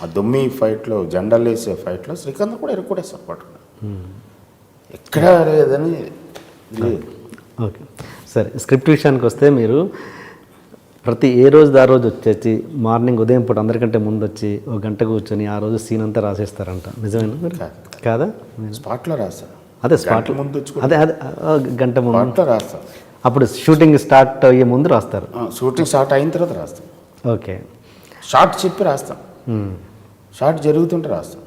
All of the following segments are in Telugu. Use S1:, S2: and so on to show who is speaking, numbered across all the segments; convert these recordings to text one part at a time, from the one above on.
S1: ఆ దుమ్మి ఫైట్లో, జెండాలు వేసే ఫైట్లో శ్రీకాంత్ కూడా ఇరుక్కొట్టేస్తారు పట్టుకుని. ఎక్కడ లేదని లేదు.
S2: ఓకే, సరే. స్క్రిప్ట్ విషయానికి వస్తే మీరు ప్రతి ఏ రోజు ఆ రోజు వచ్చేసి మార్నింగ్ ఉదయం పూట అందరికంటే ముందు వచ్చి ఒక గంట కూర్చొని ఆ రోజు సీన్ అంతా రాసేస్తారంట, నిజమేనా? కాదా?
S1: స్పాట్లో రాస్తారు.
S2: అదే స్పాట్
S1: ముందు
S2: అదే అదే గంట ముందు
S1: రాస్తారు.
S2: అప్పుడు షూటింగ్ స్టార్ట్ అయ్యే ముందు రాస్తారు.
S1: షూటింగ్ స్టార్ట్ అయిన తర్వాత రాస్తాం.
S2: ఓకే,
S1: షార్ట్ చెప్పి రాస్తాం. షార్ట్ జరుగుతుంటే రాస్తాం.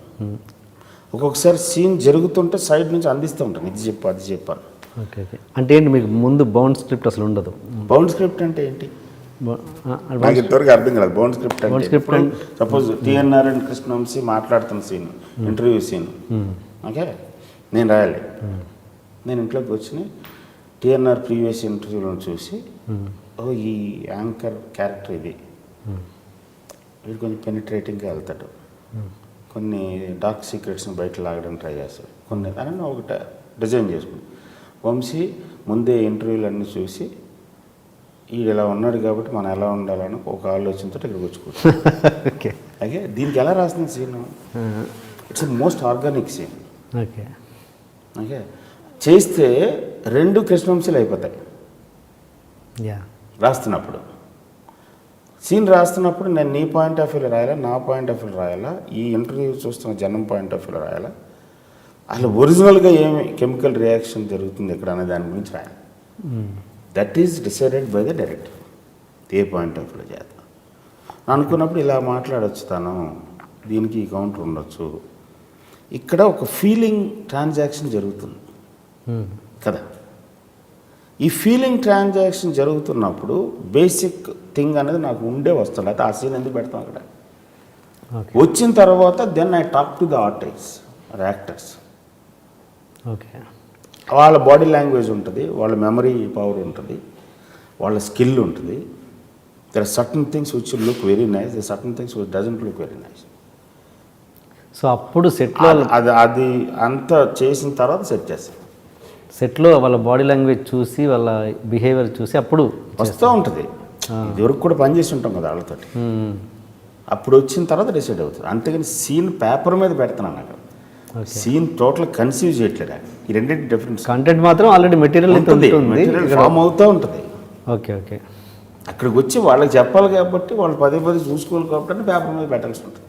S1: ఒక్కొక్కసారి సీన్ జరుగుతుంటే సైడ్ నుంచి అందిస్తూ ఉంటాను, ఇది చెప్పు అది చెప్పాను.
S2: ఓకే ఓకే, అంటే ఏంటి మీకు ముందు బౌండ్ స్క్రిప్ట్ అసలు ఉండదు?
S1: బౌండ్ స్క్రిప్ట్ అంటే ఏంటి నాకు ఇంతవరకు అర్థం కాదు. బౌండ్ స్క్రిప్ట్ అంటే సపోజ్ టిఎన్ఆర్ అండ్ కృష్ణవంశీ మాట్లాడుతున్న సీన్, ఇంటర్వ్యూ సీన్, ఓకే నేను రాయాలి. నేను ఇంట్లోకి వచ్చి టిఎన్ఆర్ ప్రీవియస్ ఇంటర్వ్యూలో చూసి, ఓ ఈ యాంకర్ క్యారెక్టర్ ఇది, వీడు కొంచెం పెనిట్రేటింగ్గా వెళ్తాడు, కొన్ని డార్క్ సీక్రెట్స్ని బయట లాగడానికి ట్రై చేస్తాడు, కొన్ని అని ఒకటి డిజైన్ చేసుకుని వంశీ ముందే ఇంటర్వ్యూలు అన్నీ చూసి వీడు ఇలా ఉన్నాడు కాబట్టి మనం ఎలా ఉండాలని ఒక ఆలోచనతో ఇక్కడికి వచ్చుకోవచ్చు.
S2: ఓకే
S1: అలాగే దీనికి ఎలా రాసిన scene, it's most organic scene.
S2: Okay
S1: okay, చేస్తే రెండు కృష్ణవంశీలు అయిపోతాయి. రాస్తున్నప్పుడు సీన్ రాస్తున్నప్పుడు నేను నీ పాయింట్ ఆఫ్ వ్యూలో రాయాలా, నా పాయింట్ ఆఫ్ వ్యూలో రాయాలా, ఈ ఇంటర్వ్యూ చూస్తున్న జనం పాయింట్ ఆఫ్ వ్యూలో రాయాలా, అసలు ఒరిజినల్గా ఏమి కెమికల్ రియాక్షన్ జరుగుతుంది ఇక్కడ అనే దాని గురించి రాయాలి. That is decided by the director, A point of వ్యూలో చేద్దాం అనుకున్నప్పుడు ఇలా మాట్లాడచ్చు, తను దీనికి ఈ కౌంటర్ ఉండొచ్చు. ఇక్కడ ఒక ఫీలింగ్ ట్రాన్సాక్షన్ జరుగుతుంది కదా. ఈ ఫీలింగ్ ట్రాన్సాక్షన్ జరుగుతున్నప్పుడు బేసిక్ థింగ్ అనేది నాకు ఉండే వస్తుంది, అయితే ఆ సీన్ ఎందుకు పెడతాం అక్కడ. వచ్చిన తర్వాత then I talk to the artist or actors.
S2: Okay,
S1: వాళ్ళ బాడీ లాంగ్వేజ్ ఉంటుంది, వాళ్ళ మెమరీ పవర్ ఉంటుంది, వాళ్ళ స్కిల్ ఉంటుంది. There are certain things which look very nice, there certain things which doesn't look very nice.
S2: So అప్పుడు సెట్లో
S1: అది అంతా చేసిన తర్వాత సెట్ చేస్తాం.
S2: సెట్లో వాళ్ళ బాడీ లాంగ్వేజ్ చూసి, వాళ్ళ బిహేవియర్ చూసి అప్పుడు
S1: వస్తూ ఉంటుంది. ఇదివరకు కూడా పనిచేసి ఉంటాం కదా వాళ్ళతోటి, అప్పుడు వచ్చిన తర్వాత డిసైడ్ అవుతుంది. అంతేగాని సీన్ పేపర్ మీద పెడుతున్నాను అక్కడ, సీన్ టోటల్ కన్సీవ్ చేయట్లేదు. ఈ రెండింటి డిఫరెన్స్.
S2: కంటెంట్ మాత్రం ఆల్రెడీ మెటీరియల్
S1: ఫామ్ అవుతూ ఉంటుంది.
S2: ఓకే ఓకే,
S1: అక్కడికి వచ్చి వాళ్ళకి చెప్పాలి కాబట్టి వాళ్ళు పదే పదే చూసుకోవాలి కాబట్టి పేపర్ మీద పెట్టాల్సి ఉంటుంది.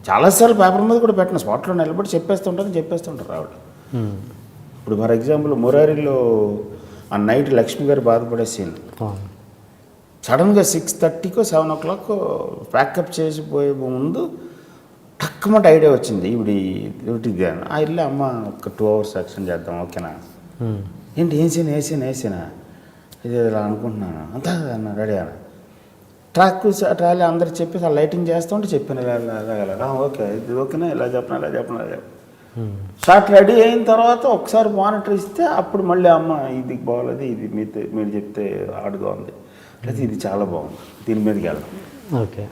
S1: చాలాసార్లు పేపర్ మీద కూడా పెట్టిన స్పాట్లో నిలబడి చెప్పేస్తుంటారు ఆవిడ. ఇప్పుడు ఫర్ ఎగ్జాంపుల్ మురారిలో ఆ నైట్ లక్ష్మి గారు బాధపడే సీన్ సడన్గా 6:30కో 7 o'clock ప్యాకప్ చేసిపోయే ముందు టక్కుమంట ఐడియా వచ్చింది, ఇవిడి డ్యూటీకి అని. ఆ ఇల్లు అమ్మ ఒక 2 hours యాక్షన్ చేద్దాం, ఓకేనా, ఏంటి వేసేనా ఇది ఇలా అనుకుంటున్నాను అంతా అన్న రెడీ అన్న. ట్రాలీ అందరు చెప్పి లైటింగ్ చేస్తూ ఉంటే చెప్పాను ఇలా ఓకే ఇది ఓకేనా, ఇలా చెప్పనా. షార్ట్ రెడీ అయిన తర్వాత ఒకసారి మానిటర్ ఇస్తే అప్పుడు మళ్ళీ అమ్మ ఇది బాగోలేదు, ఇది మీరు చెప్తే ఆడుగా ఉంది, లేదా ఇది చాలా బాగుంది, దీని మీదకి వెళ్దాం.
S2: ఓకే,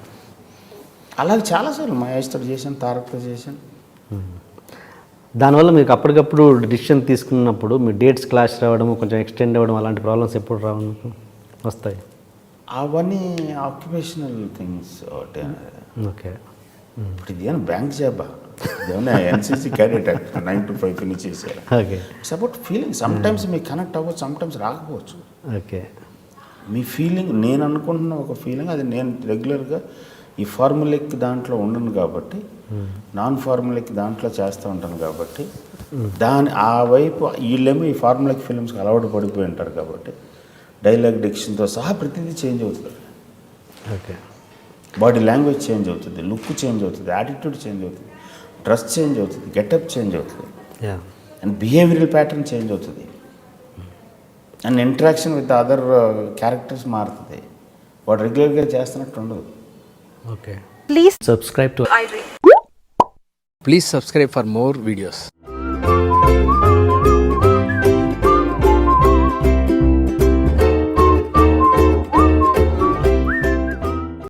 S1: అలాగే చాలాసార్లు మహేష్తో చేశాను, తారక్తో చేశాను.
S2: దానివల్ల మీకు అప్పటికప్పుడు డిసిషన్ తీసుకున్నప్పుడు మీ డేట్స్ క్లాష్ రావడం, కొంచెం ఎక్స్టెండ్ అవ్వడం, అలాంటి ప్రాబ్లమ్స్ ఎప్పుడు వస్తాయి?
S1: అవన్నీ ఆక్యుపేషనల్ థింగ్స్.
S2: ఓకే,
S1: ఇప్పుడు ఇది ఏమైనా బ్యాంక్ జాబా, ఇదేమన్నా ఎన్సీసీ క్యాడెట్ 9 to 5 ఫినిష్ చేశారు.
S2: Okay,
S1: it's about feeling. Sometimes మీకు కనెక్ట్ అవ్వచ్చు, సమ్టైమ్స్ రాకపోవచ్చు.
S2: ఓకే,
S1: మీ ఫీలింగ్, నేను అనుకుంటున్న ఒక ఫీలింగ్, అది నేను రెగ్యులర్గా ఈ ఫార్ములిక్ దాంట్లో ఉండను కాబట్టి, నాన్ ఫార్ములిక్ దాంట్లో చేస్తూ ఉంటాను కాబట్టి, ఆ వైపు వీళ్ళేమో ఈ ఫార్ములిక్ ఫిలిమ్స్కి అలవాటు పడిపోయి ఉంటారు కాబట్టి డైలాగ్ డిక్షన్తో సహా ప్రతిదీ చేంజ్ అవుతుంది.
S2: ఓకే,
S1: బాడీ లాంగ్వేజ్ చేంజ్ అవుతుంది, లుక్ చేంజ్ అవుతుంది, యాటిట్యూడ్ చేంజ్ అవుతుంది, డ్రెస్ చేంజ్ అవుతుంది, గెటప్ చేంజ్ అవుతుంది, అండ్ బిహేవియరల్ ప్యాటర్న్ చేంజ్ అవుతుంది, and interaction with other characters మారుతుంది. వాడు రెగ్యులర్గా చేస్తున్నట్టు ఉండదు.
S2: Okay, please subscribe to
S3: Please subscribe for more videos.